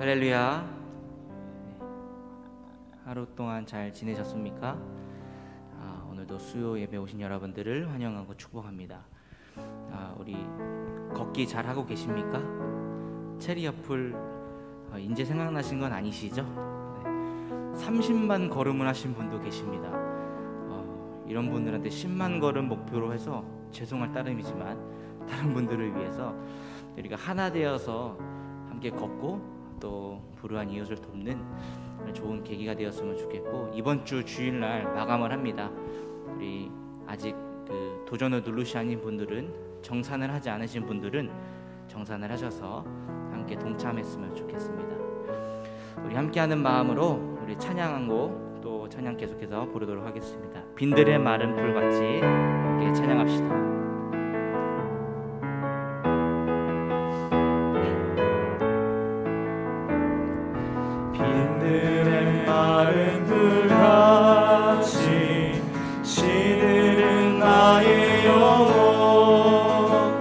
할렐루야. 하루 동안 잘 지내셨습니까? 오늘도 수요 예배 오신 여러분들을 환영하고 축복합니다. 우리 걷기 잘 하고 계십니까? 체리 어플 이제 생각나신 건 아니시죠? 30만 걸음을 하신 분도 계십니다. 이런 분들한테 10만 걸음 목표로 해서 죄송할 따름이지만 다른 분들을 위해서 우리가 하나 되어서 함께 걷고 또 불우한 이웃을 돕는 좋은 계기가 되었으면 좋겠고, 이번 주 주일날 마감을 합니다. 우리 아직 도전을 누르시 아닌 분들은, 정산을 하지 않으신 분들은 정산을 하셔서 함께 동참했으면 좋겠습니다. 우리 함께하는 마음으로 우리 찬양 한 곡, 또 찬양 계속해서 부르도록 하겠습니다. 빈들의 마른 풀같이 함께 찬양합시다. 빈들의 마른 풀같이 시들은 나의 영혼,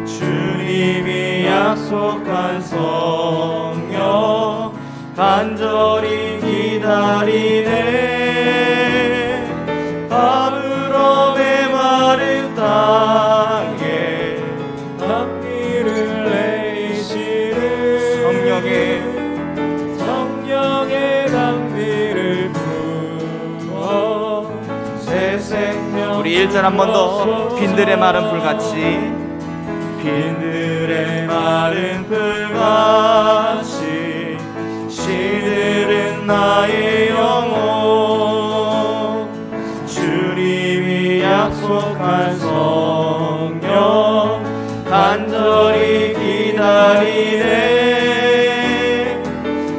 주님이 약속한 성령 간절히 기다리네. 밤으로 메마른 땅에 단비를 내리시는 성령의 단비를 부어 새 생명. 우리 1절 한 번 더. 빈들의 마른 풀같이, 빈들의 마른 풀같이 시들은 나의 영혼, 주님이 약속한 성령 간절히 기다리네.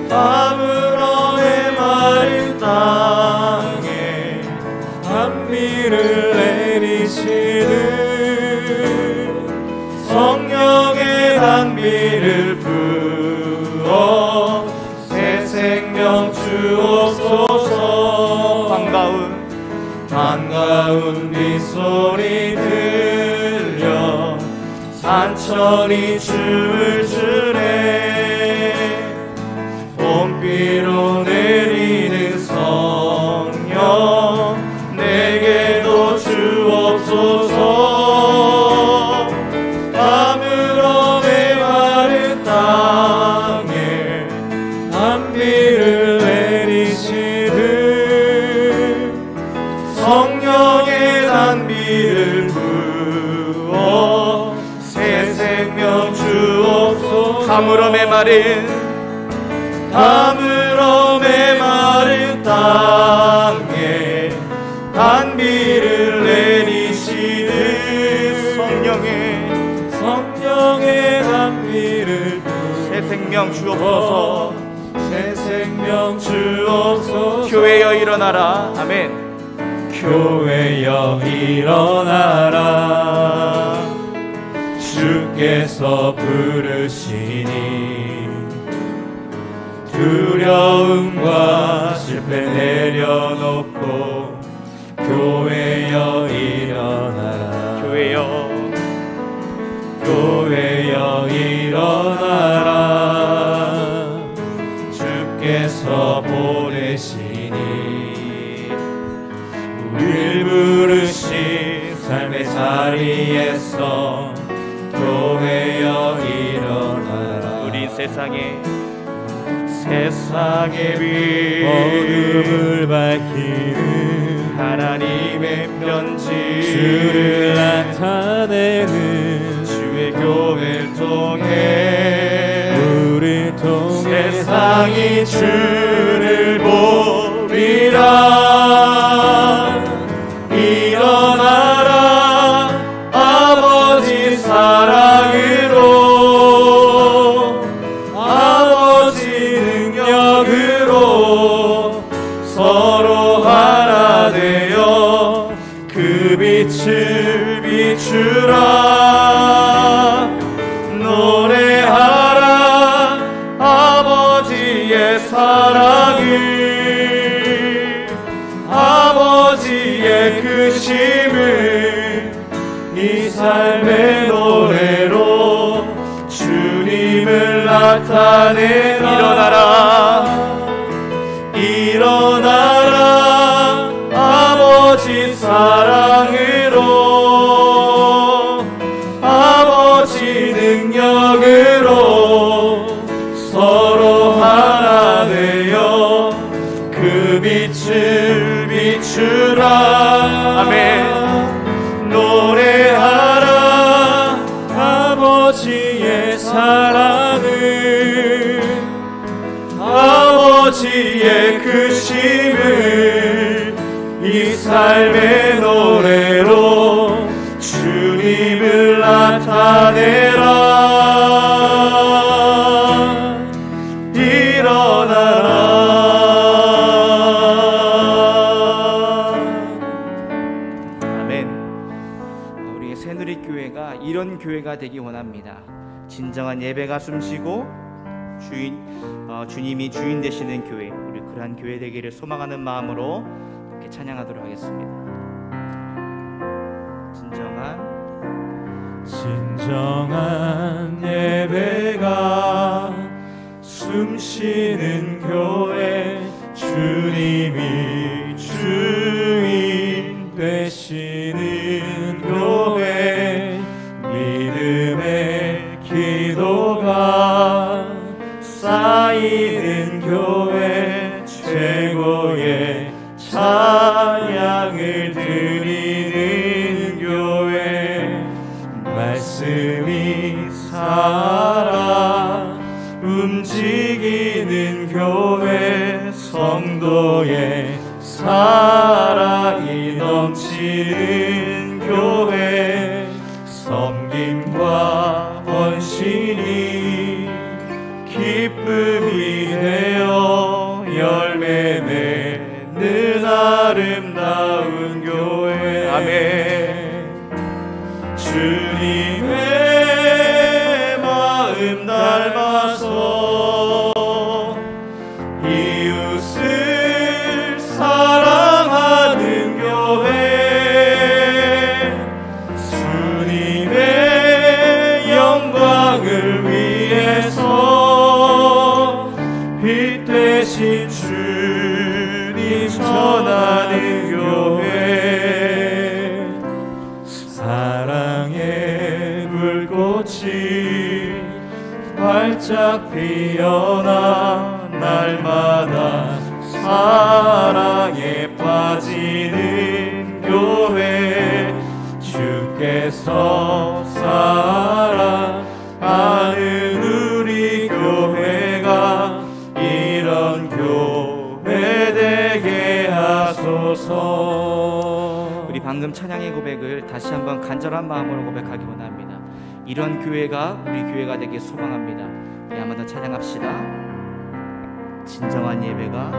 밤으로 메마른 땅에 단비를 내리시는 성령의 단비를 부어 새 생명 주옵소서. 반가운 빗소리 들려 산천이 춤을 추네. 봄비로 내리는 성령 내게도 주옵소서. 밤으로 메마른 땅에 단비를 내리시는 성령의 단비를 부어 새 생명 주옵소서. 밤으로 메마른 땅에 단비를 내리시는 성령의 단비를 새 생명 주옵소서. 새 생명 주옵소서. 교회여 일어나라. 아멘. 교회여 일어나라. 주께서 부르시니 두려움과 실패 내려놓고 교회여 일어나라. 교회여 일어나라. 주께서 보내시니 우릴 부르신 삶의 자리에서 교회여 일어나라. 우리 세상의 빛, 어둠을 밝히는 하나님의 편지, 주를 나타내는 주의 교회를 통해 우리 통해 세상이 주를 보리라. 일어나라 아버지 사랑으로, 아버지 능력으로 서로 하나 되어 그 빛을 비추라. 노래하라 아버지의 사랑을, 아버지의 크심을 이 삶의 노래로 주님을 나타내라. 아버지의 크심을 이 삶의 노래로 주님을 나타내라. 일어나라. 아멘. 우리 새누리교회가 이런 교회가 되기 원합니다. 진정한 예배가 숨쉬고 주님이 주인 되시는 교회, 우리 그러한 교회 되기를 소망하는 마음으로 이렇게 찬양하도록 하겠습니다. 진정한 예배가 숨쉬는 교회, 주님이 주인 되시는 교회, 믿음의 기도가 쌓이는 교회, 최고의 찬양을 드리는 교회, 말씀이 살아 움직이는 교회, 성도의 사랑이 넘치는 교회, 섬김과 헌신이 기쁨이 되어 열매 맺는 아름다운 교회. 아멘. 주님의 마음 닮아서 이웃을 사랑하는 교회, 주님의 영광을 위해서 빛 되신 주님 전하는 교회, 사랑의 불꽃이 활짝 피어나 날마다 사랑에 빠지는 교회, 주께서 사랑하는 우리 교회가 이런 교회 되게 하소서. 우리 방금 찬양의 고백을 다시 한번 간절한 마음으로 고백하기 원합니다. 이런 교회가 우리 교회가 되길 소망합니다. 우리 한 번 더 찬양합시다. 진정한 예배가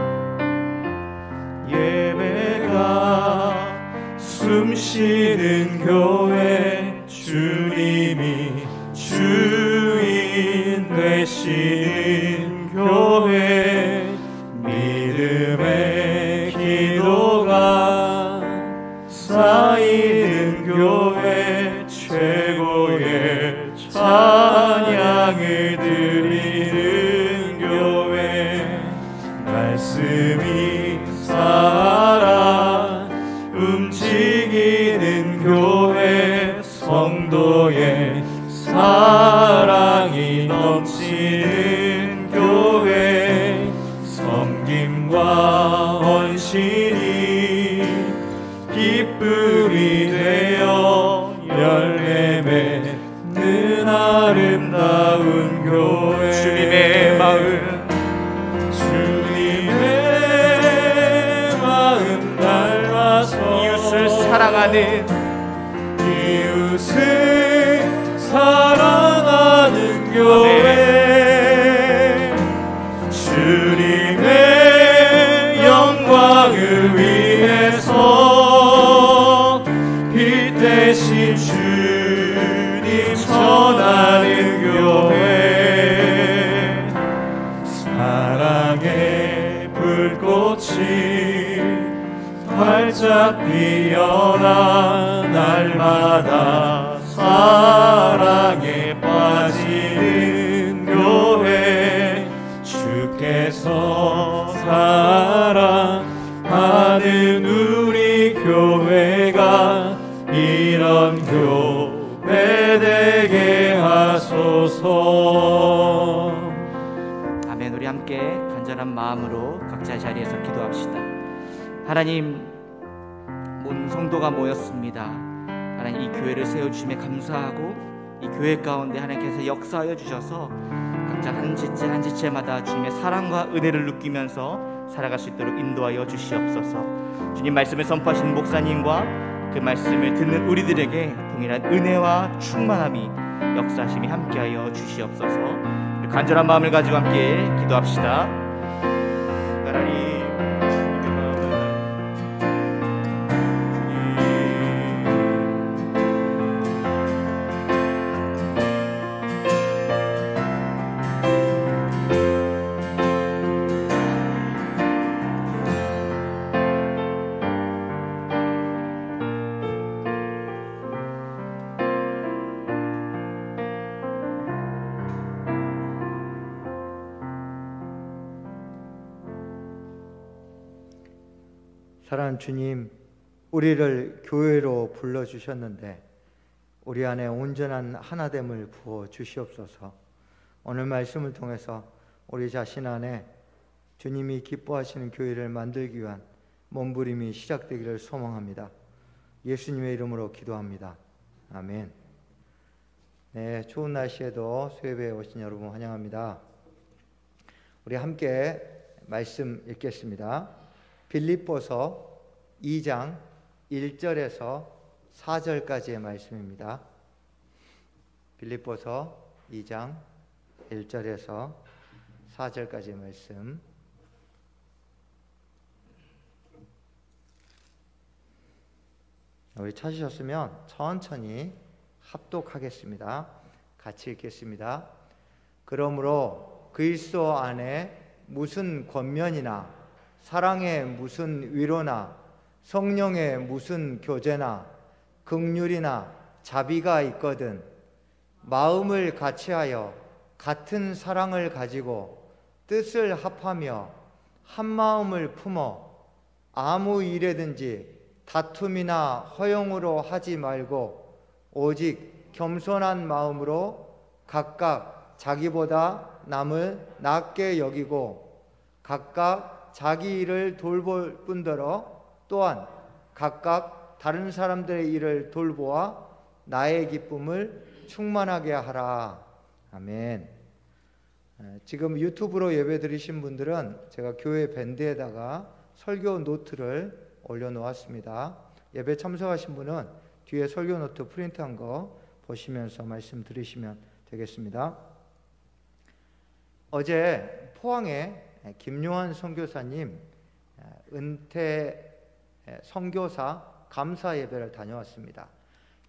숨쉬는 교회, 주님이 주인 되시는 교회, 믿음의 기도가 쌓이는 교회, 최고의 찬양을 드리는 교회, 말씀이 살아 움직이는 교회, 성도의 사랑이 넘치는 교회, 섬김과 헌신이 기쁨이 되어 열매 맺는 아름다운 교회, 주님의 마음 닮아서 이웃을 사랑하는 교회, 주님의 영광을 위해서 빛 되신 주님 전하는 교회, 사랑의 불꽃이 활짝 피어나 날마다 사랑에 빠지는 교회, 주께서 사랑하는 우리 교회가 이런 교회 되게 하소서. 아멘. 우리 함께 간절한 마음으로 각자의 자리에서 기도합시다. 하나님, 온 성도가 모였습니다. 하나님, 이 교회를 세워주심에 감사하고 이 교회 가운데 하나님께서 역사하여 주셔서 각자 한 지체 한 지체마다 주님의 사랑과 은혜를 느끼면서 살아갈 수 있도록 인도하여 주시옵소서. 주님 말씀을 선포하시는 목사님과 그 말씀을 듣는 우리들에게 동일한 은혜와 충만함이 역사하심이 함께하여 주시옵소서. 간절한 마음을 가지고 함께 기도합시다. 하나님, 사랑하는 주님, 우리를 교회로 불러주셨는데 우리 안에 온전한 하나됨을 부어 주시옵소서. 오늘 말씀을 통해서 우리 자신 안에 주님이 기뻐하시는 교회를 만들기 위한 몸부림이 시작되기를 소망합니다. 예수님의 이름으로 기도합니다. 아멘. 네, 추운 날씨에도 수협에 오신 여러분 환영합니다. 우리 함께 말씀 읽겠습니다. 빌립보서 2장 1절에서 4절까지의 말씀입니다. 빌립보서 2장 1절에서 4절까지의 말씀. 우리 찾으셨으면 천천히 합독하겠습니다. 같이 읽겠습니다. 그러므로 그리스도 안에 무슨 권면이나 사랑의 무슨 위로나 성령의 무슨 교제나 긍휼이나 자비가 있거든 마음을 같이하여 같은 사랑을 가지고 뜻을 합하며 한 마음을 품어 아무 일에든지 다툼이나 허용으로 하지 말고 오직 겸손한 마음으로 각각 자기보다 남을 낮게 여기고 각각 자기 일을 돌볼 뿐더러 또한 각각 다른 사람들의 일을 돌보아 나의 기쁨을 충만하게 하라. 아멘. 지금 유튜브로 예배 드리신 분들은 제가 교회 밴드에다가 설교 노트를 올려놓았습니다. 예배 참석하신 분은 뒤에 설교 노트 프린트한 거 보시면서 말씀 들으시면 되겠습니다. 어제 포항에 김요한 선교사님 은퇴 선교사 감사 예배를 다녀왔습니다.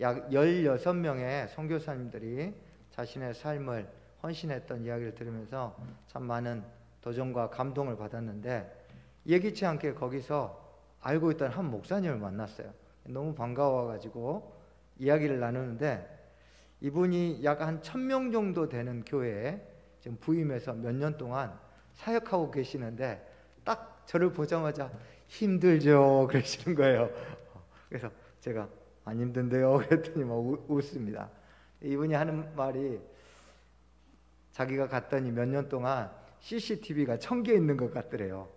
약 16명의 선교사님들이 자신의 삶을 헌신했던 이야기를 들으면서 참 많은 도전과 감동을 받았는데 예기치 않게 거기서 알고 있던 한 목사님을 만났어요. 너무 반가워가지고 이야기를 나누는데 이분이 약 한 1000명 정도 되는 교회에 지금 부임해서 몇 년 동안 사역하고 계시는데 딱 저를 보자마자 힘들죠 그러시는 거예요. 그래서 제가 안 힘든데요 그랬더니 웃습니다. 이분이 하는 말이 자기가 갔더니 몇 년 동안 CCTV가 1000개 있는 것 같더래요.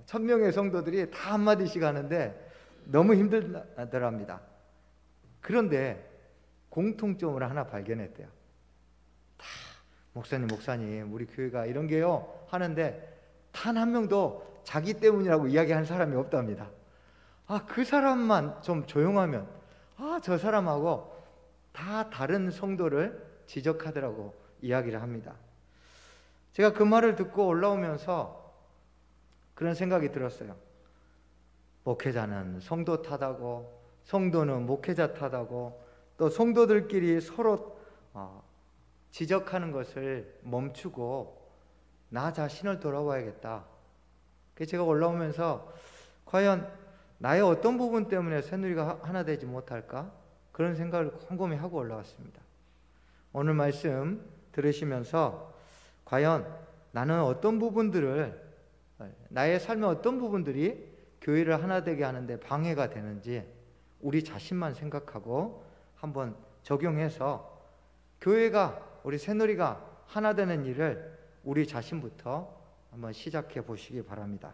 1000명의 성도들이 다 한마디씩 하는데 너무 힘들더랍니다. 그런데 공통점을 하나 발견했대요. 다 목사님 우리 교회가 이런 게요 하는데 단 한 명도 자기 때문이라고 이야기하는 사람이 없답니다. 그 사람만 좀 조용하면 저 사람하고 다 다른 성도를 지적하더라고 이야기를 합니다. 제가 그 말을 듣고 올라오면서 그런 생각이 들었어요. 목회자는 성도 탓하고 성도는 목회자 탓하고 또 성도들끼리 서로 지적하는 것을 멈추고 나 자신을 돌아봐야겠다. 그래서 제가 올라오면서 과연 나의 어떤 부분 때문에 새누리가 하나 되지 못할까? 그런 생각을 곰곰이 하고 올라왔습니다. 오늘 말씀 들으시면서 과연 나는 어떤 부분들을 나의 삶의 어떤 부분들이 교회를 하나 되게 하는데 방해가 되는지 우리 자신만 생각하고 한번 적용해서 교회가 우리 새누리가 하나 되는 일을 우리 자신부터 한번 시작해 보시기 바랍니다.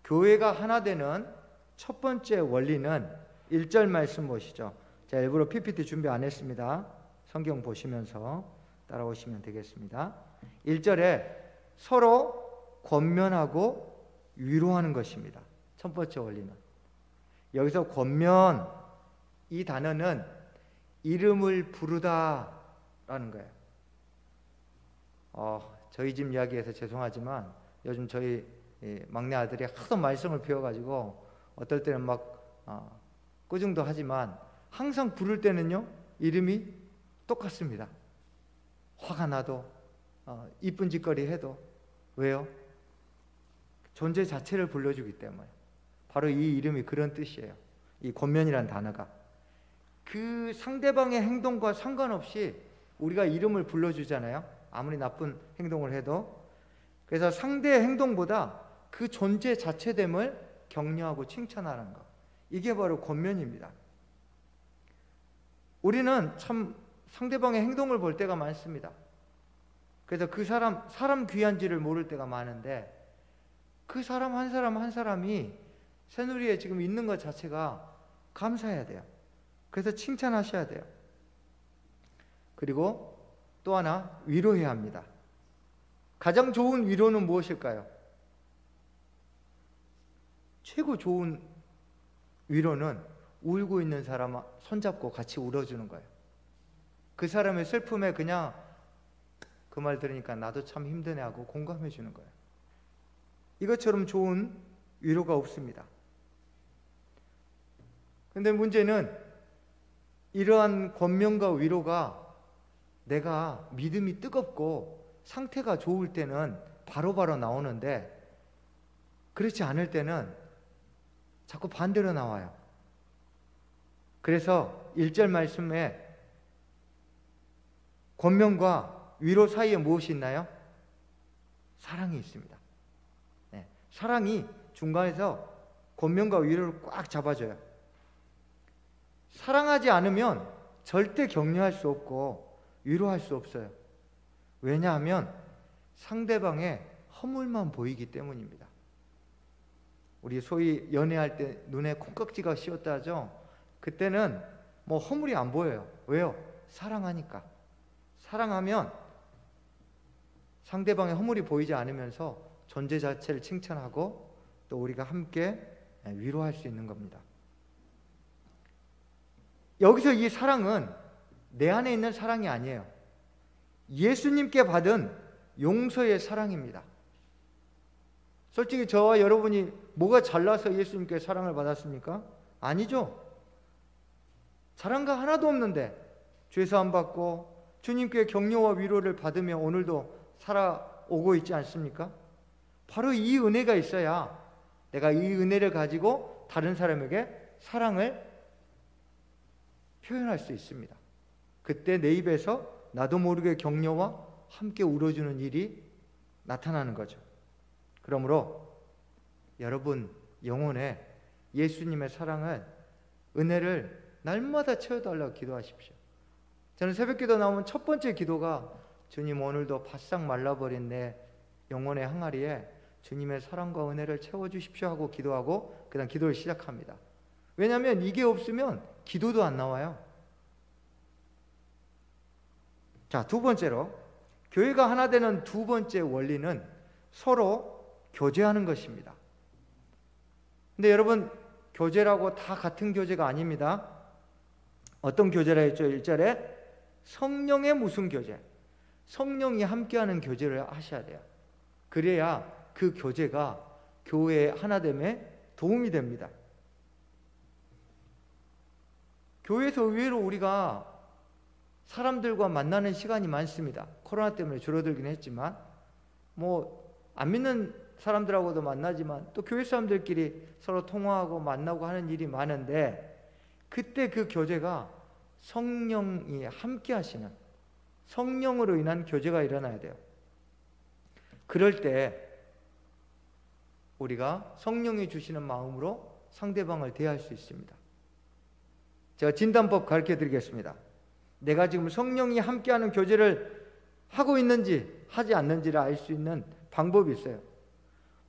교회가 하나 되는 첫 번째 원리는 1절 말씀 보시죠. 제가 일부러 PPT 준비 안 했습니다. 성경 보시면서 따라오시면 되겠습니다. 1절에 서로 권면하고 위로하는 것입니다. 첫 번째 원리는. 여기서 권면, 이 단어는 이름을 부르다 라는 거예요. 저희 집 이야기해서 죄송하지만 요즘 저희 막내 아들이 하도 말썽을 피워가지고 어떨 때는 막 꾸중도 하지만 항상 부를 때는요 이름이 똑같습니다. 화가 나도 이쁜 짓거리 해도. 왜요? 존재 자체를 불러주기 때문에. 바로 이 이름이 그런 뜻이에요. 이 권면이라는 단어가 그 상대방의 행동과 상관없이 우리가 이름을 불러주잖아요. 아무리 나쁜 행동을 해도. 그래서 상대의 행동보다 그 존재 자체됨을 격려하고 칭찬하는 것, 이게 바로 권면입니다. 우리는 참 상대방의 행동을 볼 때가 많습니다. 그래서 그 사람 귀한지를 모를 때가 많은데 그 사람 한 사람이 새누리에 지금 있는 것 자체가 감사해야 돼요. 그래서 칭찬하셔야 돼요. 그리고 또 하나, 위로해야 합니다. 가장 좋은 위로는 무엇일까요? 최고 좋은 위로는 울고 있는 사람 손잡고 같이 울어주는 거예요. 그 사람의 슬픔에 그냥 그 말 들으니까 나도 참 힘드네 하고 공감해 주는 거예요. 이것처럼 좋은 위로가 없습니다. 근데 문제는 이러한 권면과 위로가 내가 믿음이 뜨겁고 상태가 좋을 때는 바로바로 나오는데 그렇지 않을 때는 자꾸 반대로 나와요. 그래서 1절 말씀에 권면과 위로 사이에 무엇이 있나요? 사랑이 있습니다. 네, 사랑이 중간에서 권면과 위로를 꽉 잡아줘요. 사랑하지 않으면 절대 격려할 수 없고 위로할 수 없어요. 왜냐하면 상대방의 허물만 보이기 때문입니다. 우리 소위 연애할 때 눈에 콩깍지가 씌었다 하죠. 그때는 뭐 허물이 안 보여요. 왜요? 사랑하니까. 사랑하면 상대방의 허물이 보이지 않으면서 존재 자체를 칭찬하고 또 우리가 함께 위로할 수 있는 겁니다. 여기서 이 사랑은 내 안에 있는 사랑이 아니에요. 예수님께 받은 용서의 사랑입니다. 솔직히 저와 여러분이 뭐가 잘나서 예수님께 사랑을 받았습니까? 아니죠. 잘한 거 하나도 없는데 죄사함 받고 주님께 격려와 위로를 받으며 오늘도 살아오고 있지 않습니까? 바로 이 은혜가 있어야 내가 이 은혜를 가지고 다른 사람에게 사랑을 표현할 수 있습니다. 그때 내 입에서 나도 모르게 격려와 함께 울어주는 일이 나타나는 거죠. 그러므로 여러분 영혼에 예수님의 사랑을, 은혜를 날마다 채워달라고 기도하십시오. 저는 새벽기도 나오면 첫 번째 기도가 주님 오늘도 바싹 말라버린 내 영혼의 항아리에 주님의 사랑과 은혜를 채워주십시오 하고 기도하고 그 다음 기도를 시작합니다. 왜냐하면 이게 없으면 기도도 안 나와요. 자, 두 번째로 교회가 하나 되는 두 번째 원리는 서로 교제하는 것입니다. 근데 여러분 교제라고 다 같은 교제가 아닙니다. 어떤 교제라 했죠? 1절에 성령의 무슨 교제? 성령이 함께하는 교제를 하셔야 돼요. 그래야 그 교제가 교회의 하나됨에 도움이 됩니다. 교회에서 의외로 우리가 사람들과 만나는 시간이 많습니다. 코로나 때문에 줄어들긴 했지만 뭐 안 믿는 사람들하고도 만나지만 또 교회 사람들끼리 서로 통화하고 만나고 하는 일이 많은데 그때 그 교제가 성령이 함께 하시는 성령으로 인한 교제가 일어나야 돼요. 그럴 때 우리가 성령이 주시는 마음으로 상대방을 대할 수 있습니다. 제가 진단법 가르쳐 드리겠습니다. 내가 지금 성령이 함께하는 교제를 하고 있는지 하지 않는지를 알 수 있는 방법이 있어요.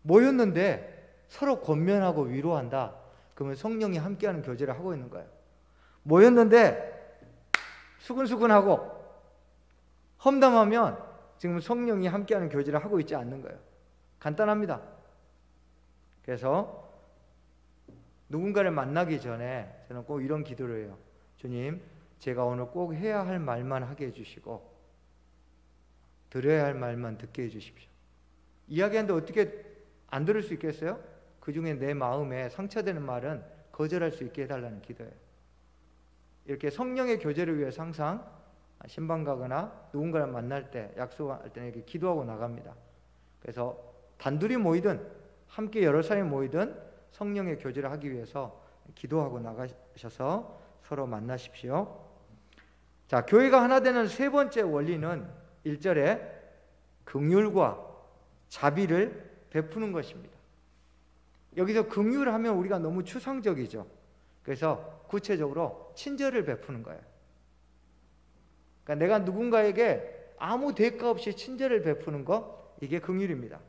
모였는데 서로 권면하고 위로한다. 그러면 성령이 함께하는 교제를 하고 있는 거예요. 모였는데 수근수근하고 험담하면 지금 성령이 함께하는 교제를 하고 있지 않는 거예요. 간단합니다. 그래서 누군가를 만나기 전에 저는 꼭 이런 기도를 해요. 주님, 제가 오늘 꼭 해야 할 말만 하게 해주시고 들어야 할 말만 듣게 해주십시오. 이야기하는데 어떻게 안 들을 수 있겠어요? 그 중에 내 마음에 상처되는 말은 거절할 수 있게 해달라는 기도예요. 이렇게 성령의 교제를 위해서 항상 신방 가거나 누군가를 만날 때, 약속할 때는 이렇게 기도하고 나갑니다. 그래서 단둘이 모이든 함께 여러 사람이 모이든 성령의 교제를 하기 위해서 기도하고 나가셔서 서로 만나십시오. 자, 교회가 하나 되는 세 번째 원리는 1절에 긍휼과 자비를 베푸는 것입니다. 여기서 긍휼하면 우리가 너무 추상적이죠. 그래서 구체적으로 친절을 베푸는 거예요. 그러니까 내가 누군가에게 아무 대가 없이 친절을 베푸는 거, 이게 긍휼입니다.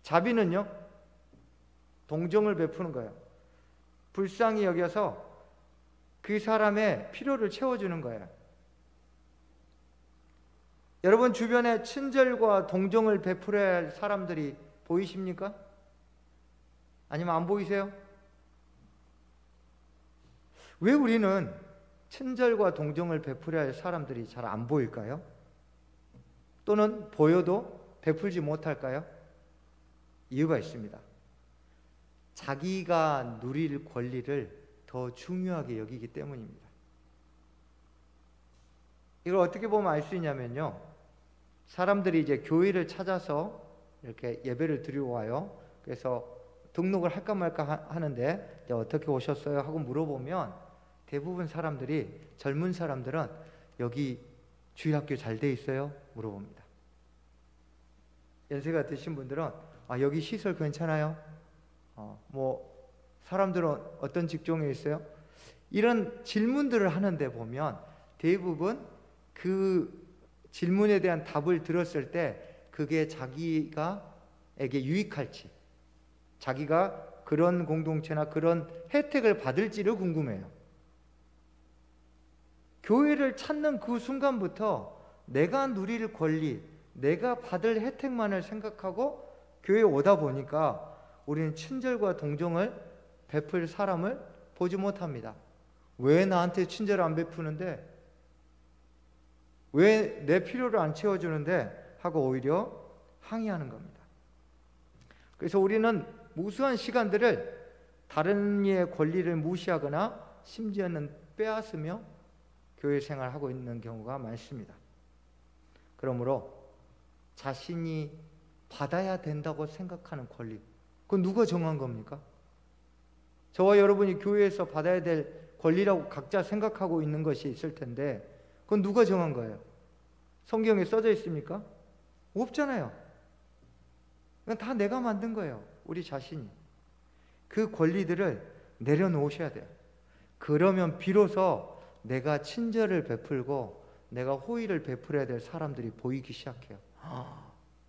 자비는요, 동정을 베푸는 거예요. 불쌍히 여겨서 그 사람의 필요를 채워주는 거예요. 여러분 주변에 친절과 동정을 베풀어야 할 사람들이 보이십니까? 아니면 안 보이세요? 왜 우리는 친절과 동정을 베풀어야 할 사람들이 잘 안 보일까요? 또는 보여도 베풀지 못할까요? 이유가 있습니다. 자기가 누릴 권리를 더 중요하게 여기기 때문입니다. 이걸 어떻게 보면 알 수 있냐면요, 사람들이 이제 교회를 찾아서 이렇게 예배를 드리고 와요. 그래서 등록을 할까 말까 하는데 어떻게 오셨어요? 하고 물어보면 대부분 사람들이, 젊은 사람들은 여기 주일학교 잘 돼 있어요? 물어봅니다. 연세가 드신 분들은 여기 시설 괜찮아요? 뭐 사람들은 어떤 직종에 있어요? 이런 질문들을 하는데 보면 대부분 그 질문에 대한 답을 들었을 때 그게 자기가에게 유익할지, 자기가 그런 공동체나 그런 혜택을 받을지를 궁금해요. 교회를 찾는 그 순간부터 내가 누릴 권리, 내가 받을 혜택만을 생각하고 교회에 오다 보니까 우리는 친절과 동정을 베풀 사람을 보지 못합니다. 왜 나한테 친절 안 베푸는데? 왜 내 필요를 안 채워주는데? 하고 오히려 항의하는 겁니다. 그래서 우리는 무수한 시간들을 다른 이의 권리를 무시하거나 심지어는 빼앗으며 교회 생활하고 있는 경우가 많습니다. 그러므로 자신이 받아야 된다고 생각하는 권리, 그건 누가 정한 겁니까? 저와 여러분이 교회에서 받아야 될 권리라고 각자 생각하고 있는 것이 있을 텐데 그건 누가 정한 거예요? 성경에 써져 있습니까? 없잖아요. 그건 다 내가 만든 거예요. 우리 자신이. 그 권리들을 내려놓으셔야 돼요. 그러면 비로소 내가 친절을 베풀고 내가 호의를 베풀어야 될 사람들이 보이기 시작해요.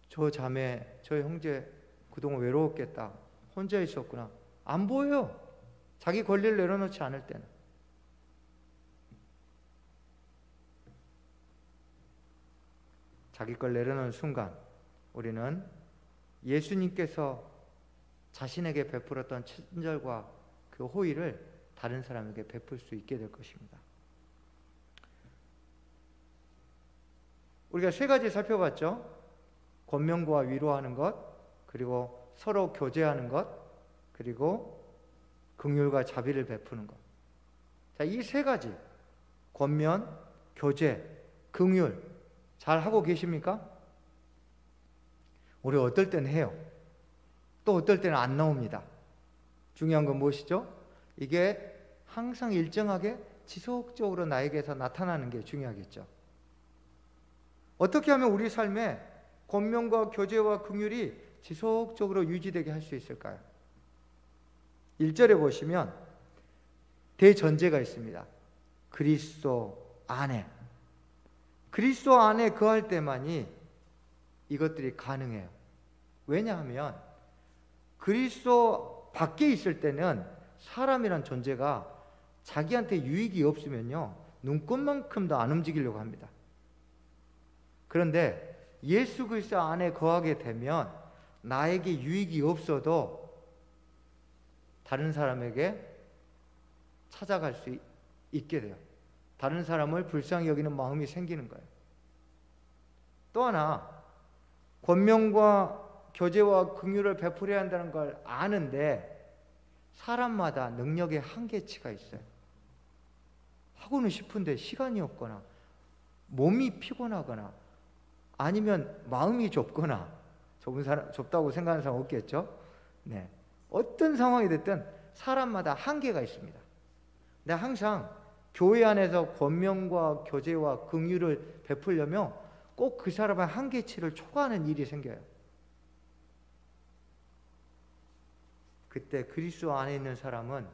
저 자매, 저 형제 그동안 외로웠겠다. 혼자 있었구나. 안 보여요. 자기 권리를 내려놓지 않을 때는. 자기 걸 내려놓는 순간 우리는 예수님께서 자신에게 베풀었던 친절과 그 호의를 다른 사람에게 베풀 수 있게 될 것입니다. 우리가 세 가지 살펴봤죠. 권면과 위로하는 것, 그리고 서로 교제하는 것, 그리고 긍휼과 자비를 베푸는 것. 자, 이 세 가지, 권면, 교제, 긍휼, 잘 하고 계십니까? 우리 어떨 때는 해요. 또 어떨 때는 안 나옵니다. 중요한 건 무엇이죠? 이게 항상 일정하게 지속적으로 나에게서 나타나는 게 중요하겠죠. 어떻게 하면 우리 삶에 권면과 교제와 긍휼이 지속적으로 유지되게 할 수 있을까요? 1절에 보시면 대전제가 있습니다. 그리스도 안에. 그리스도 안에 거할 때만이 이것들이 가능해요. 왜냐하면 그리스도 밖에 있을 때는 사람이란 존재가 자기한테 유익이 없으면요, 눈꽃만큼도 안 움직이려고 합니다. 그런데 예수 그리스도 안에 거하게 되면 나에게 유익이 없어도 다른 사람에게 찾아갈 수 있게 돼요. 다른 사람을 불쌍히 여기는 마음이 생기는 거예요. 또 하나, 권면과 교제와 긍휼을 베풀어야 한다는 걸 아는데 사람마다 능력의 한계치가 있어요. 하고는 싶은데 시간이 없거나 몸이 피곤하거나 아니면 마음이 좁거나, 좁다고 생각하는 사람 없겠죠? 네. 어떤 상황이 됐든 사람마다 한계가 있습니다. 근데 항상 교회 안에서 권면과 교제와 긍휼을 베풀려면 꼭 그 사람의 한계치를 초과하는 일이 생겨요. 그때 그리스도 안에 있는 사람은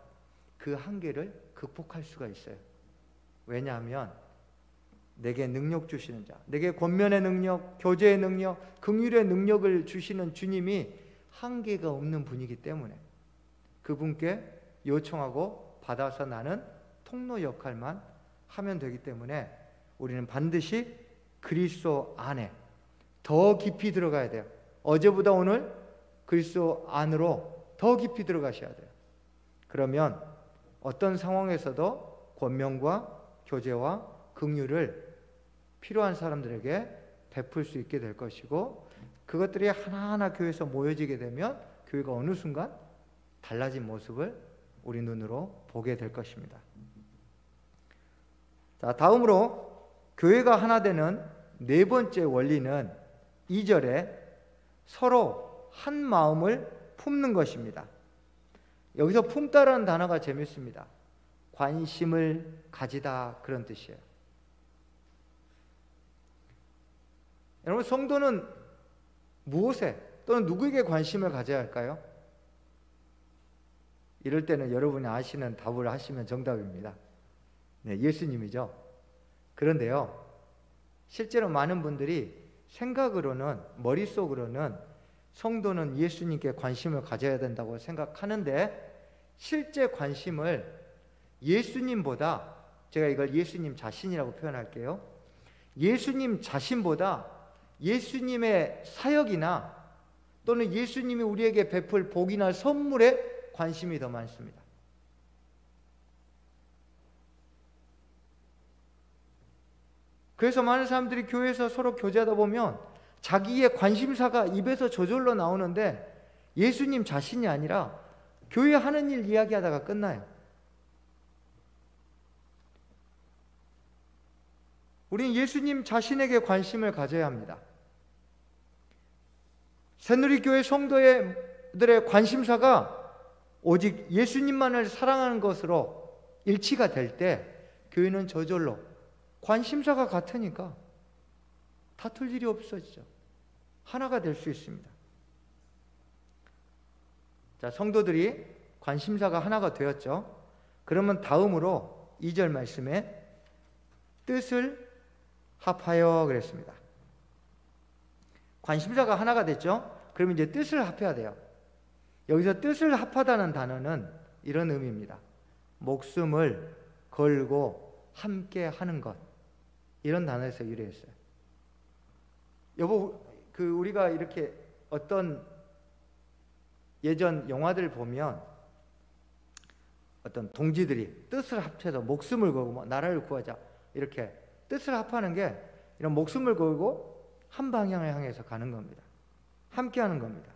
그 한계를 극복할 수가 있어요. 왜냐하면 내게 능력 주시는 자, 내게 권면의 능력, 교제의 능력, 긍휼의 능력을 주시는 주님이 한계가 없는 분이기 때문에 그분께 요청하고 받아서 나는 통로 역할만 하면 되기 때문에 우리는 반드시 그리스도 안에 더 깊이 들어가야 돼요. 어제보다 오늘 그리스도 안으로 더 깊이 들어가셔야 돼요. 그러면 어떤 상황에서도 권면과 교제와 긍휼을 필요한 사람들에게 베풀 수 있게 될 것이고, 그것들이 하나하나 교회에서 모여지게 되면 교회가 어느 순간 달라진 모습을 우리 눈으로 보게 될 것입니다. 자, 다음으로 교회가 하나 되는 네 번째 원리는 2절에 서로 한 마음을 품는 것입니다. 여기서 품다라는 단어가 재밌습니다. 관심을 가지다, 그런 뜻이에요. 여러분, 성도는 무엇에 또는 누구에게 관심을 가져야 할까요? 이럴 때는 여러분이 아시는 답을 하시면 정답입니다. 네, 예수님이죠. 그런데요, 실제로 많은 분들이 생각으로는, 머릿속으로는 성도는 예수님께 관심을 가져야 된다고 생각하는데, 실제 관심을 예수님보다, 제가 이걸 예수님 자신이라고 표현할게요. 예수님 자신보다 예수님의 사역이나 또는 예수님이 우리에게 베풀 복이나 선물에 관심이 더 많습니다. 그래서 많은 사람들이 교회에서 서로 교제하다 보면 자기의 관심사가 입에서 저절로 나오는데 예수님 자신이 아니라 교회 하는 일 이야기하다가 끝나요. 우리는 예수님 자신에게 관심을 가져야 합니다. 새누리교회 성도들의 관심사가 오직 예수님만을 사랑하는 것으로 일치가 될 때 교회는 저절로 관심사가 같으니까 다툴 일이 없어지죠. 하나가 될 수 있습니다. 자, 성도들이 관심사가 하나가 되었죠. 그러면 다음으로 2절 말씀에 뜻을 합하여 그랬습니다. 관심사가 하나가 됐죠. 그러면 이제 뜻을 합해야 돼요. 여기서 뜻을 합하다는 단어는 이런 의미입니다. 목숨을 걸고 함께 하는 것, 이런 단어에서 유래했어요. 우리가 이렇게 어떤 예전 영화들 보면 어떤 동지들이 뜻을 합쳐서 목숨을 걸고 나라를 구하자, 이렇게 뜻을 합하는 게 이런 목숨을 걸고 한 방향을 향해서 가는 겁니다. 함께 하는 겁니다.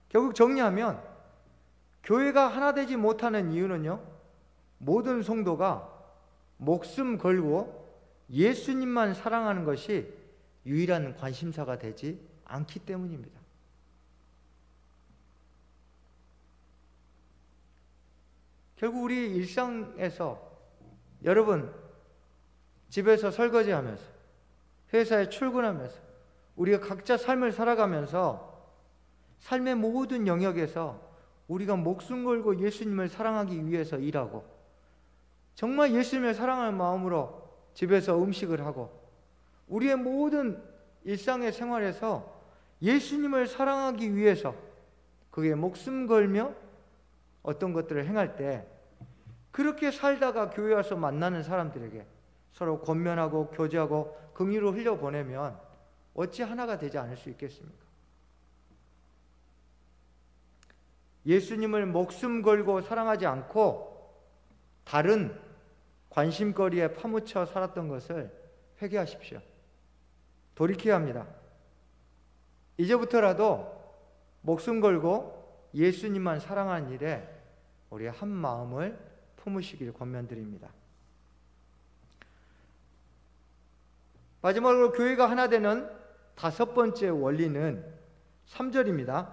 결국 정리하면 교회가 하나 되지 못하는 이유는요, 모든 성도가 목숨 걸고 예수님만 사랑하는 것이 유일한 관심사가 되지 않기 때문입니다. 결국 우리 일상에서, 여러분 집에서 설거지하면서, 회사에 출근하면서, 우리가 각자 삶을 살아가면서 삶의 모든 영역에서 우리가 목숨 걸고 예수님을 사랑하기 위해서 일하고, 정말 예수님을 사랑하는 마음으로 집에서 음식을 하고, 우리의 모든 일상의 생활에서 예수님을 사랑하기 위해서 그게 목숨 걸며 어떤 것들을 행할 때, 그렇게 살다가 교회 와서 만나는 사람들에게 서로 권면하고 교제하고 긍휼을 흘려보내면 어찌 하나가 되지 않을 수 있겠습니까? 예수님을 목숨 걸고 사랑하지 않고 다른 관심거리에 파묻혀 살았던 것을 회개하십시오. 돌이켜야 합니다. 이제부터라도 목숨 걸고 예수님만 사랑하는 일에 우리 한 마음을 품으시길 권면드립니다. 마지막으로 교회가 하나 되는 다섯 번째 원리는 3절입니다.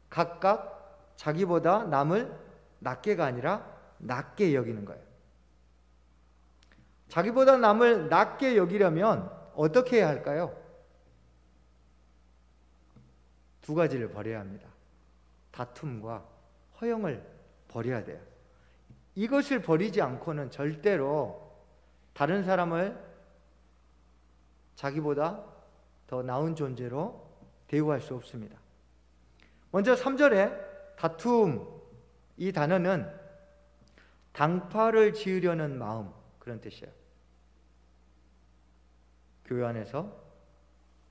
각각 자기보다 남을 낮게가 아니라 낮게 여기는 거예요. 자기보다 남을 낮게 여기려면 어떻게 해야 할까요? 두 가지를 버려야 합니다. 다툼과 허영을 버려야 돼요. 이것을 버리지 않고는 절대로 다른 사람을 자기보다 더 나은 존재로 대우할 수 없습니다. 먼저 3절에 다툼, 이 단어는 당파를 지으려는 마음, 그런 뜻이에요. 교회 안에서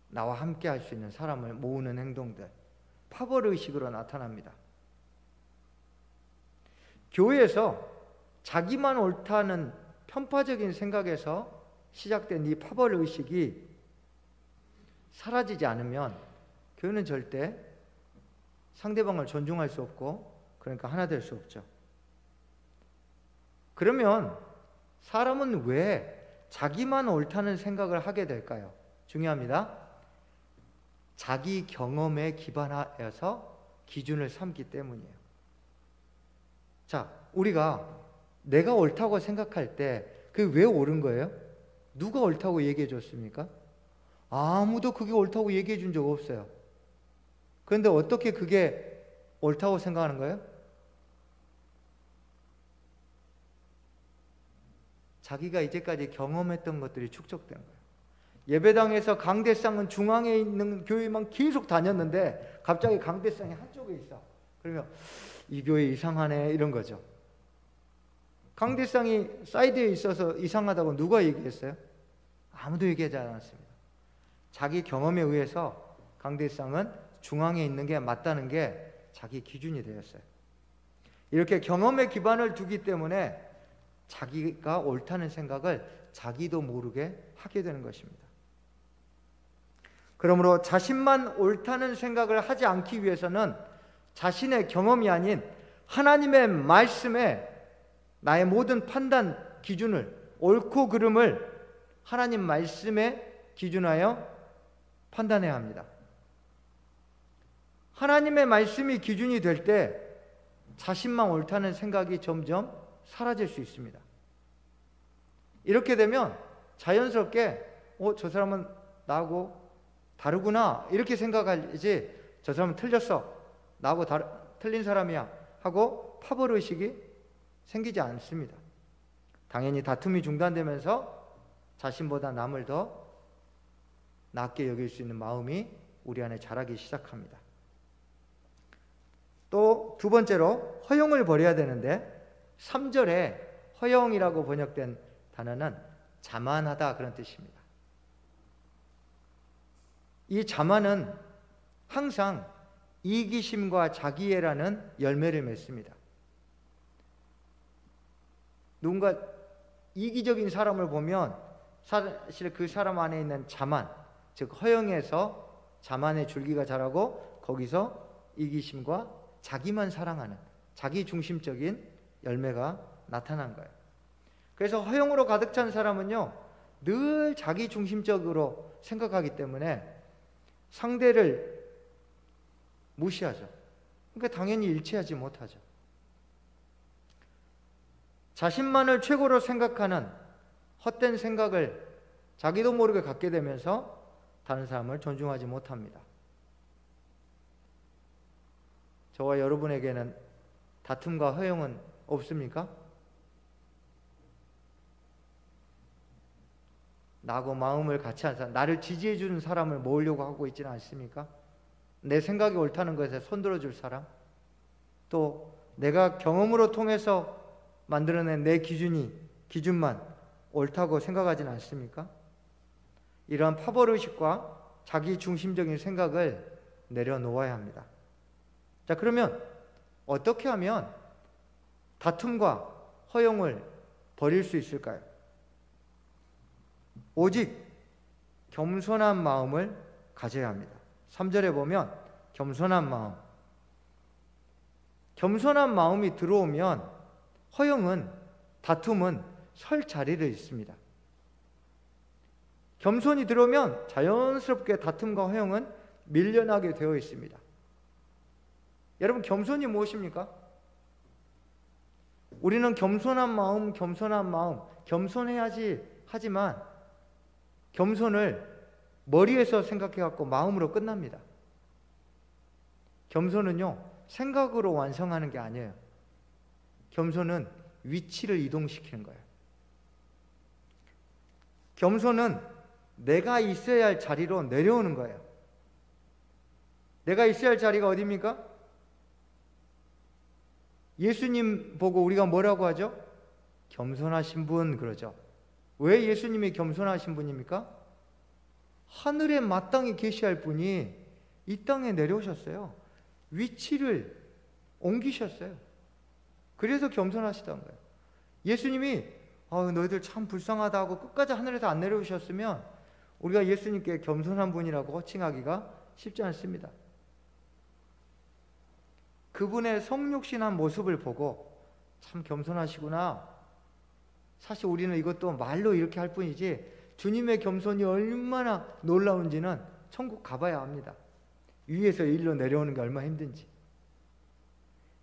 나와 함께 할 수 있는 사람을 모으는 행동들, 파벌의식으로 나타납니다. 교회에서 자기만 옳다는 편파적인 생각에서 시작된 이 파벌의식이 사라지지 않으면 교회는 절대 상대방을 존중할 수 없고, 그러니까 하나 될 수 없죠. 그러면 사람은 왜 자기만 옳다는 생각을 하게 될까요? 중요합니다. 자기 경험에 기반하여서 기준을 삼기 때문이에요. 자, 우리가 내가 옳다고 생각할 때 그게 왜 옳은 거예요? 누가 옳다고 얘기해 줬습니까? 아무도 그게 옳다고 얘기해 준 적 없어요. 그런데 어떻게 그게 옳다고 생각하는 거예요? 자기가 이제까지 경험했던 것들이 축적된 거예요. 예배당에서 강대상은 중앙에 있는 교회만 계속 다녔는데 갑자기 강대상이 한쪽에 있어. 그러면 이 교회 이상하네, 이런 거죠. 강대상이 사이드에 있어서 이상하다고 누가 얘기했어요? 아무도 얘기하지 않았습니다. 자기 경험에 의해서 강대상은 중앙에 있는 게 맞다는 게 자기 기준이 되었어요. 이렇게 경험에 기반을 두기 때문에 자기가 옳다는 생각을 자기도 모르게 하게 되는 것입니다. 그러므로 자신만 옳다는 생각을 하지 않기 위해서는 자신의 경험이 아닌 하나님의 말씀에 나의 모든 판단 기준을, 옳고 그름을 하나님 말씀에 기준하여 판단해야 합니다. 하나님의 말씀이 기준이 될 때 자신만 옳다는 생각이 점점 사라질 수 있습니다. 이렇게 되면 자연스럽게 저 사람은 나하고 다르구나, 이렇게 생각하지, 저 사람은 틀렸어, 나하고 틀린 사람이야 하고 파벌의식이 생기지 않습니다. 당연히 다툼이 중단되면서 자신보다 남을 더 낮게 여길 수 있는 마음이 우리 안에 자라기 시작합니다. 또 두 번째로 허영을 버려야 되는데 3절에 허영이라고 번역된 단어는 자만하다, 그런 뜻입니다. 이 자만은 항상 이기심과 자기애라는 열매를 맺습니다. 누군가 이기적인 사람을 보면 사실 그 사람 안에 있는 자만, 즉 허영에서 자만의 줄기가 자라고 거기서 이기심과 자기만 사랑하는 자기 중심적인 열매가 나타난 거예요. 그래서 허영으로 가득 찬 사람은요, 늘 자기 중심적으로 생각하기 때문에 상대를 무시하죠. 그러니까 당연히 일치하지 못하죠. 자신만을 최고로 생각하는 헛된 생각을 자기도 모르게 갖게 되면서 다른 사람을 존중하지 못합니다. 저와 여러분에게는 다툼과 허영은 없습니까? 나하고 마음을 같이 한 사람, 나를 지지해 주는 사람을 모으려고 하고 있지는 않습니까? 내 생각이 옳다는 것에 손들어 줄 사람, 또 내가 경험으로 통해서 만들어낸 내 기준만 옳다고 생각하지는 않습니까? 이러한 파벌의식과 자기 중심적인 생각을 내려놓아야 합니다. 자, 그러면 어떻게 하면 다툼과 허용을 버릴 수 있을까요? 오직 겸손한 마음을 가져야 합니다. 3절에 보면 겸손한 마음. 겸손한 마음이 들어오면 허용은, 다툼은 설 자리를 잃습니다. 겸손이 들어오면 자연스럽게 다툼과 허용은 밀려나게 되어 있습니다. 여러분, 겸손이 무엇입니까? 우리는 겸손한 마음, 겸손해야지 하지만 겸손을 머리에서 생각해갖고 마음으로 끝납니다. 겸손은요, 생각으로 완성하는 게 아니에요. 겸손은 위치를 이동시키는 거예요. 겸손은 내가 있어야 할 자리로 내려오는 거예요. 내가 있어야 할 자리가 어디입니까? 예수님 보고 우리가 뭐라고 하죠? 겸손하신 분 그러죠. 왜 예수님이 겸손하신 분입니까? 하늘에 마땅히 계셔야 할 분이 이 땅에 내려오셨어요. 위치를 옮기셨어요. 그래서 겸손하시던 거예요. 예수님이 너희들 참 불쌍하다 하고 끝까지 하늘에서 안 내려오셨으면 우리가 예수님께 겸손한 분이라고 호칭하기가 쉽지 않습니다. 그분의 성육신한 모습을 보고 참 겸손하시구나. 사실 우리는 이것도 말로 이렇게 할 뿐이지 주님의 겸손이 얼마나 놀라운지는 천국 가봐야 합니다. 위에서 일로 내려오는 게 얼마나 힘든지.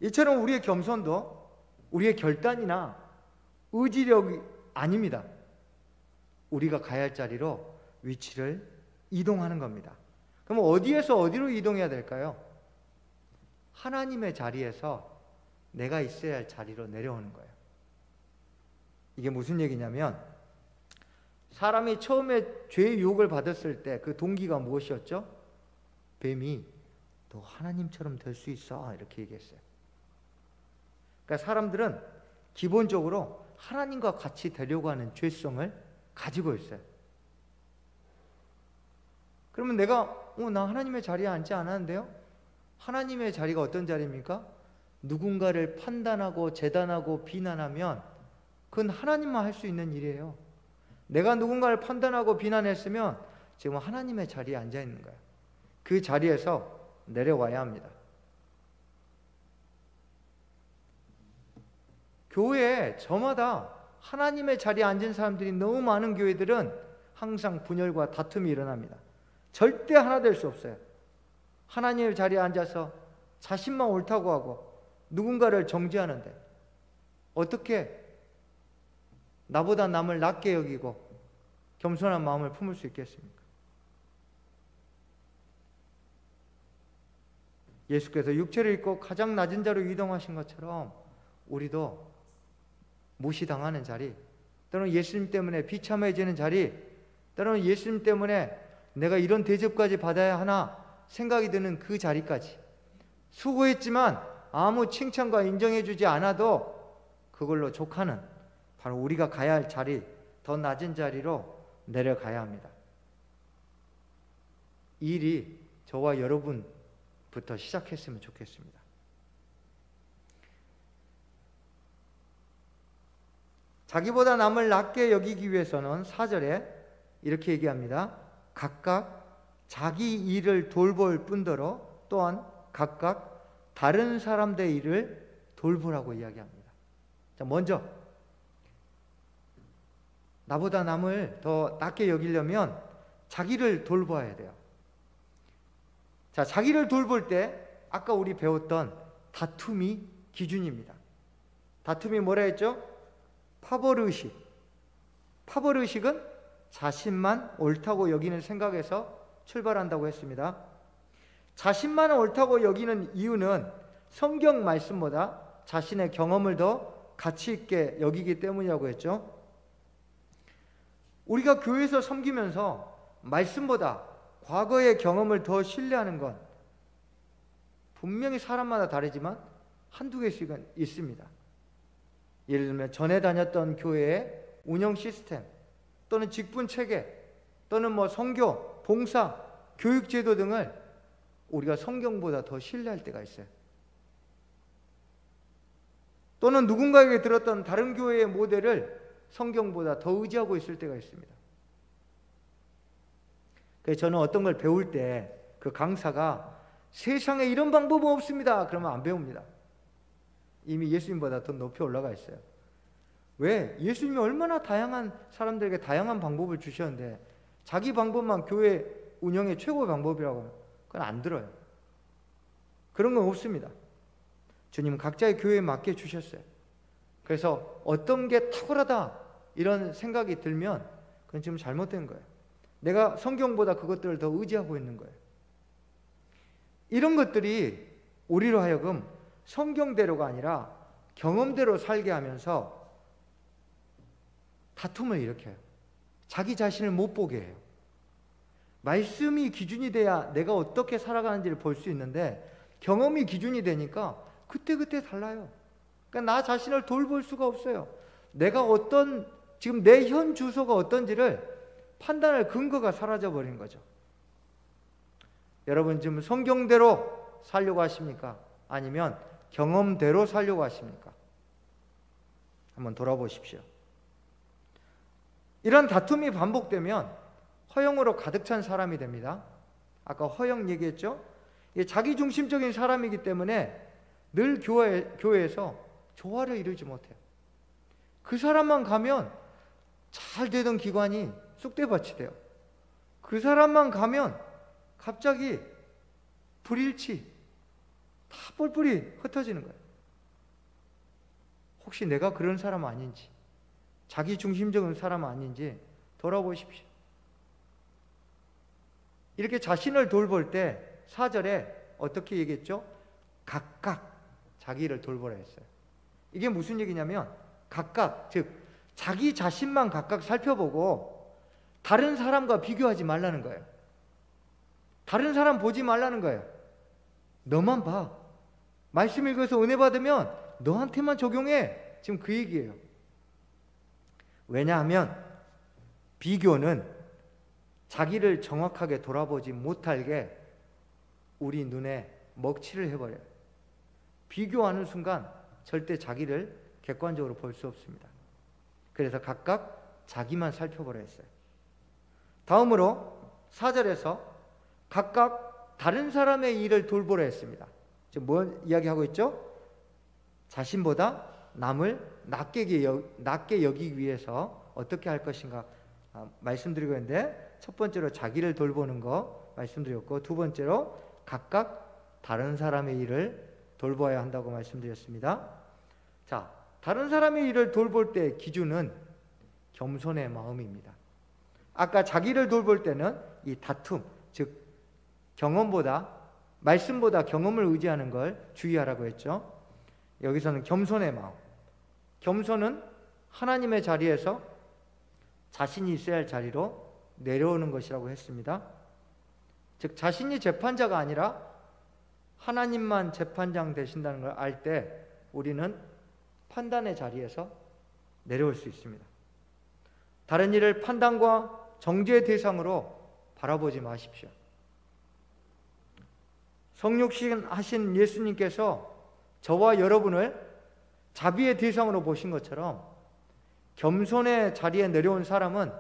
이처럼 우리의 겸손도 우리의 결단이나 의지력이 아닙니다. 우리가 가야 할 자리로 위치를 이동하는 겁니다. 그럼 어디에서 어디로 이동해야 될까요? 하나님의 자리에서 내가 있어야 할 자리로 내려오는 거예요. 이게 무슨 얘기냐면, 사람이 처음에 죄의 유혹을 받았을 때 그 동기가 무엇이었죠? 뱀이 너 하나님처럼 될 수 있어 이렇게 얘기했어요. 그러니까 사람들은 기본적으로 하나님과 같이 되려고 하는 죄성을 가지고 있어요. 그러면 내가 나 하나님의 자리에 앉지 않았는데요? 하나님의 자리가 어떤 자리입니까? 누군가를 판단하고 재단하고 비난하면 그건 하나님만 할 수 있는 일이에요. 내가 누군가를 판단하고 비난했으면 지금 하나님의 자리에 앉아 있는 거예요. 그 자리에서 내려와야 합니다. 교회에 저마다 하나님의 자리에 앉은 사람들이 너무 많은 교회들은 항상 분열과 다툼이 일어납니다. 절대 하나 될 수 없어요. 하나님의 자리에 앉아서 자신만 옳다고 하고 누군가를 정죄하는데 어떻게 나보다 남을 낮게 여기고 겸손한 마음을 품을 수 있겠습니까? 예수께서 육체를 입고 가장 낮은 자로 이동하신 것처럼 우리도 무시당하는 자리, 때로는 예수님 때문에 비참해지는 자리, 때로는 예수님 때문에 내가 이런 대접까지 받아야 하나 생각이 드는 그 자리까지, 수고했지만 아무 칭찬과 인정해주지 않아도 그걸로 족하는 바로 우리가 가야 할 자리, 더 낮은 자리로 내려가야 합니다. 이 일이 저와 여러분부터 시작했으면 좋겠습니다. 자기보다 남을 낮게 여기기 위해서는 4절에 이렇게 얘기합니다. 각각 자기 일을 돌볼 뿐더러 또한 각각 다른 사람들의 일을 돌보라고 이야기합니다. 자, 먼저 나보다 남을 더 낮게 여기려면 자기를 돌봐야 돼요. 자, 자기를 돌볼 때 아까 우리 배웠던 다툼이 기준입니다. 다툼이 뭐라 했죠? 파벌의식. 파벌의식은 자신만 옳다고 여기는 생각에서 출발한다고 했습니다. 자신만 옳다고 여기는 이유는 성경 말씀보다 자신의 경험을 더 가치 있게 여기기 때문이라고 했죠. 우리가 교회에서 섬기면서 말씀보다 과거의 경험을 더 신뢰하는 건 분명히 사람마다 다르지만 한두 개씩은 있습니다. 예를 들면 전에 다녔던 교회에 운영 시스템 또는 직분 체계 또는 뭐 선교, 봉사, 교육 제도 등을 우리가 성경보다 더 신뢰할 때가 있어요. 또는 누군가에게 들었던 다른 교회의 모델을 성경보다 더 의지하고 있을 때가 있습니다. 그래서 저는 어떤 걸 배울 때 그 강사가 세상에 이런 방법은 없습니다 그러면 안 배웁니다. 이미 예수님보다 더 높이 올라가 있어요. 왜? 예수님이 얼마나 다양한 사람들에게 다양한 방법을 주셨는데 자기 방법만 교회 운영의 최고의 방법이라고 하면 그건 안 들어요. 그런 건 없습니다. 주님은 각자의 교회에 맞게 주셨어요. 그래서 어떤 게 탁월하다 이런 생각이 들면 그건 지금 잘못된 거예요. 내가 성경보다 그것들을 더 의지하고 있는 거예요. 이런 것들이 우리로 하여금 성경대로가 아니라 경험대로 살게 하면서 다툼을 일으켜요. 자기 자신을 못 보게 해요. 말씀이 기준이 돼야 내가 어떻게 살아가는지를 볼 수 있는데 경험이 기준이 되니까 그때그때 달라요. 그러니까 나 자신을 돌볼 수가 없어요. 내가 지금 내 현 주소가 어떤지를 판단할 근거가 사라져버린 거죠. 여러분 지금 성경대로 살려고 하십니까? 아니면 경험대로 살려고 하십니까? 한번 돌아보십시오. 이런 다툼이 반복되면 허영으로 가득 찬 사람이 됩니다. 아까 허영 얘기했죠? 자기중심적인 사람이기 때문에 늘 교회에서 조화를 이루지 못해요. 그 사람만 가면 잘 되던 기관이 쑥대밭이 돼요. 그 사람만 가면 갑자기 불일치, 다 뿔뿔이 흩어지는 거예요. 혹시 내가 그런 사람 아닌지, 자기중심적인 사람 아닌지 돌아보십시오. 이렇게 자신을 돌볼 때 4절에 어떻게 얘기했죠? 각각 자기를 돌보라 했어요. 이게 무슨 얘기냐면 각각, 즉 자기 자신만 각각 살펴보고 다른 사람과 비교하지 말라는 거예요. 다른 사람 보지 말라는 거예요. 너만 봐. 말씀 읽어서 은혜 받으면 너한테만 적용해. 지금 그 얘기예요. 왜냐하면 비교는 자기를 정확하게 돌아보지 못하게 우리 눈에 먹칠을 해버려요. 비교하는 순간 절대 자기를 객관적으로 볼 수 없습니다. 그래서 각각 자기만 살펴보라 했어요. 다음으로 4절에서 각각 다른 사람의 일을 돌보라 했습니다. 지금 뭐 이야기하고 있죠? 자신보다 남을 낮게 여기기 위해서 어떻게 할 것인가 말씀드리고 있는데, 첫 번째로 자기를 돌보는 거 말씀드렸고, 두 번째로 각각 다른 사람의 일을 돌보아야 한다고 말씀드렸습니다. 자, 다른 사람의 일을 돌볼 때 기준은 겸손의 마음입니다. 아까 자기를 돌볼 때는 이 다툼, 즉 경험보다, 말씀보다 경험을 의지하는 걸 주의하라고 했죠. 여기서는 겸손의 마음. 겸손은 하나님의 자리에서 자신이 있어야 할 자리로 내려오는 것이라고 했습니다. 즉 자신이 재판자가 아니라 하나님만 재판장 되신다는 걸 알 때 우리는 판단의 자리에서 내려올 수 있습니다. 다른 일을 판단과 정죄의 대상으로 바라보지 마십시오. 성육신 하신 예수님께서 저와 여러분을 자비의 대상으로 보신 것처럼 겸손의 자리에 내려온 사람은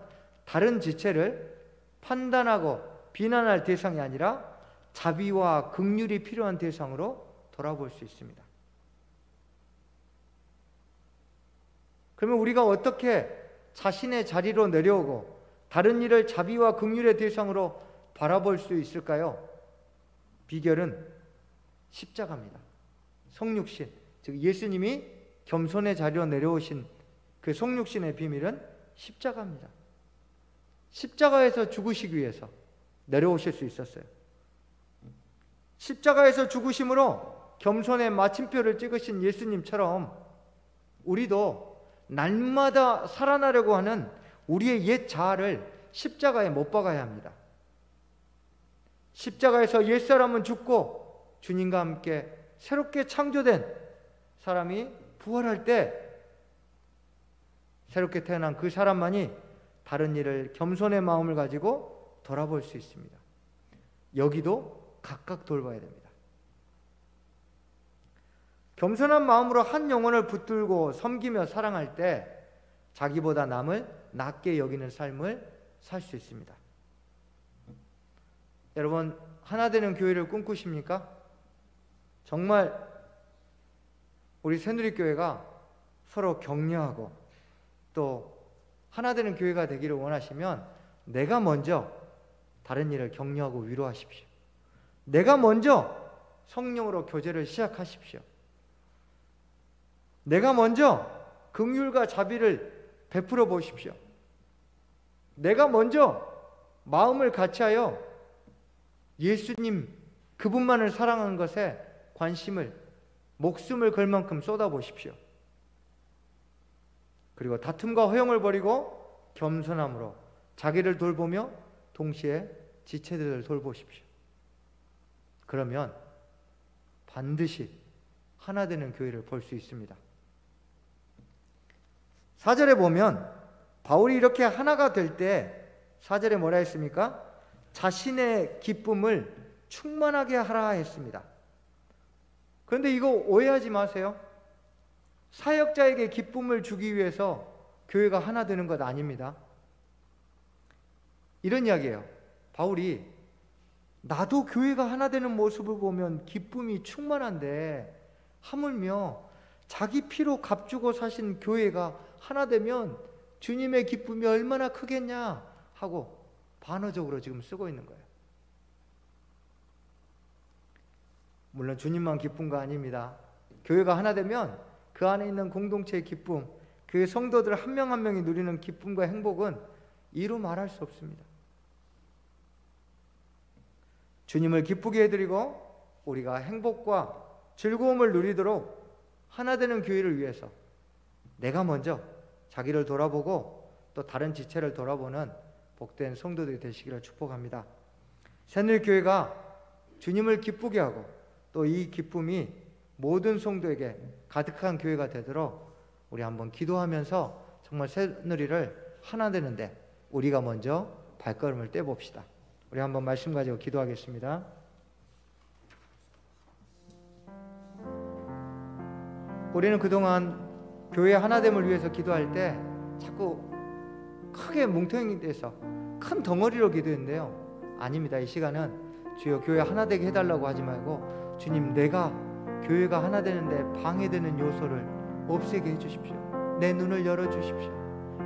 다른 지체를 판단하고 비난할 대상이 아니라 자비와 긍휼이 필요한 대상으로 돌아볼 수 있습니다. 그러면 우리가 어떻게 자신의 자리로 내려오고 다른 일을 자비와 긍휼의 대상으로 바라볼 수 있을까요? 비결은 십자가입니다. 성육신, 즉 예수님이 겸손의 자리로 내려오신 그 성육신의 비밀은 십자가입니다. 십자가에서 죽으시기 위해서 내려오실 수 있었어요. 십자가에서 죽으심으로 겸손의 마침표를 찍으신 예수님처럼 우리도 날마다 살아나려고 하는 우리의 옛 자아를 십자가에 못 박아야 합니다. 십자가에서 옛사람은 죽고 주님과 함께 새롭게 창조된 사람이 부활할 때 새롭게 태어난 그 사람만이 다른 일을 겸손의 마음을 가지고 돌아볼 수 있습니다. 여기도 각각 돌봐야 됩니다. 겸손한 마음으로 한 영혼을 붙들고 섬기며 사랑할 때 자기보다 남을 낮게 여기는 삶을 살 수 있습니다. 여러분, 하나 되는 교회를 꿈꾸십니까? 정말 우리 새누리교회가 서로 격려하고 또 하나 되는 교회가 되기를 원하시면 내가 먼저 다른 일을 격려하고 위로하십시오. 내가 먼저 성령으로 교제를 시작하십시오. 내가 먼저 긍휼과 자비를 베풀어 보십시오. 내가 먼저 마음을 같이하여 예수님 그분만을 사랑하는 것에 관심을, 목숨을 걸 만큼 쏟아보십시오. 그리고 다툼과 허용을 버리고 겸손함으로 자기를 돌보며 동시에 지체들을 돌보십시오. 그러면 반드시 하나 되는 교회를 볼 수 있습니다. 4절에 보면 바울이 이렇게 하나가 될 때 4절에 뭐라 했습니까? 자신의 기쁨을 충만하게 하라 했습니다. 그런데 이거 오해하지 마세요. 사역자에게 기쁨을 주기 위해서 교회가 하나 되는 것 아닙니다. 이런 이야기예요. 바울이 나도 교회가 하나 되는 모습을 보면 기쁨이 충만한데 하물며 자기 피로 값주고 사신 교회가 하나 되면 주님의 기쁨이 얼마나 크겠냐 하고 반어적으로 지금 쓰고 있는 거예요. 물론 주님만 기쁜 거 아닙니다. 교회가 하나 되면 그 안에 있는 공동체의 기쁨, 그 성도들 한 명 한 명이 누리는 기쁨과 행복은 이루 말할 수 없습니다. 주님을 기쁘게 해드리고 우리가 행복과 즐거움을 누리도록 하나 되는 교회를 위해서 내가 먼저 자기를 돌아보고 또 다른 지체를 돌아보는 복된 성도들이 되시기를 축복합니다. 새누리교회가 주님을 기쁘게 하고 또 이 기쁨이 모든 성도에게 가득한 교회가 되도록 우리 한번 기도하면서 정말 새누리를 하나 되는데 우리가 먼저 발걸음을 떼봅시다. 우리 한번 말씀 가지고 기도하겠습니다. 우리는 그동안 교회 하나됨을 위해서 기도할 때 자꾸 크게 뭉텅이 돼서 큰 덩어리로 기도했는데요. 아닙니다. 이 시간은 주여 교회 하나 되게 해달라고 하지 말고 주님, 내가 교회가 하나 되는데 방해되는 요소를 없애게 해주십시오. 내 눈을 열어주십시오.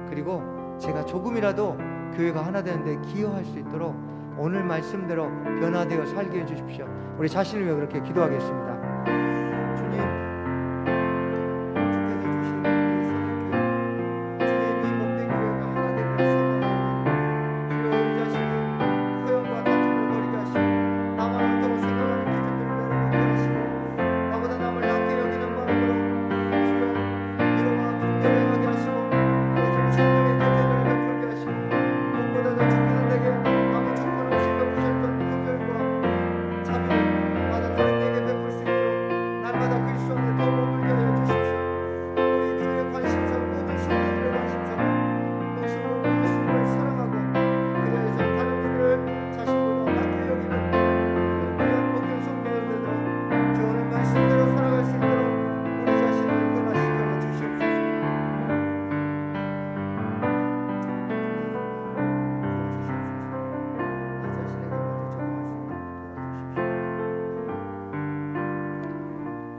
그리고 제가 조금이라도 교회가 하나 되는데 기여할 수 있도록 오늘 말씀대로 변화되어 살게 해주십시오. 우리 자신을 위해 그렇게 기도하겠습니다. 주님,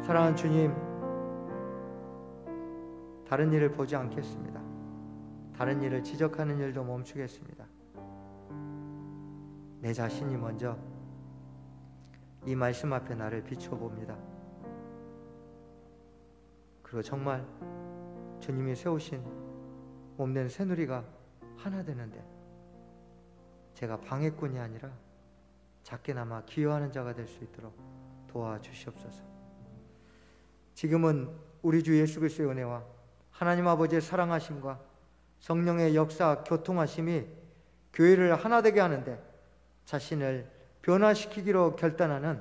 사랑하는 주님, 다른 일을 보지 않겠습니다. 다른 일을 지적하는 일도 멈추겠습니다. 내 자신이 먼저 이 말씀 앞에 나를 비춰봅니다. 그리고 정말 주님이 세우신 몸된 새누리가 하나 되는데 제가 방해꾼이 아니라 작게나마 기여하는 자가 될 수 있도록 도와주시옵소서. 지금은 우리 주 예수 그리스도의 은혜와 하나님 아버지의 사랑하심과 성령의 역사 교통하심이 교회를 하나 되게 하는데 자신을 변화시키기로 결단하는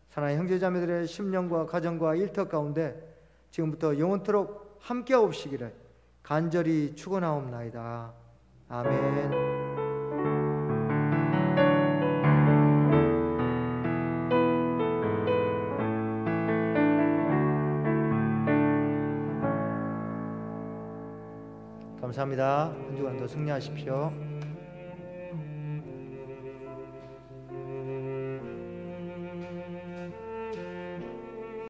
사랑하는 형제자매들의 심령과 가정과 일터 가운데 지금부터 영원토록 함께하옵시기를 간절히 축원하옵나이다. 아멘. 감사합니다. 한 주간도 승리하십시오.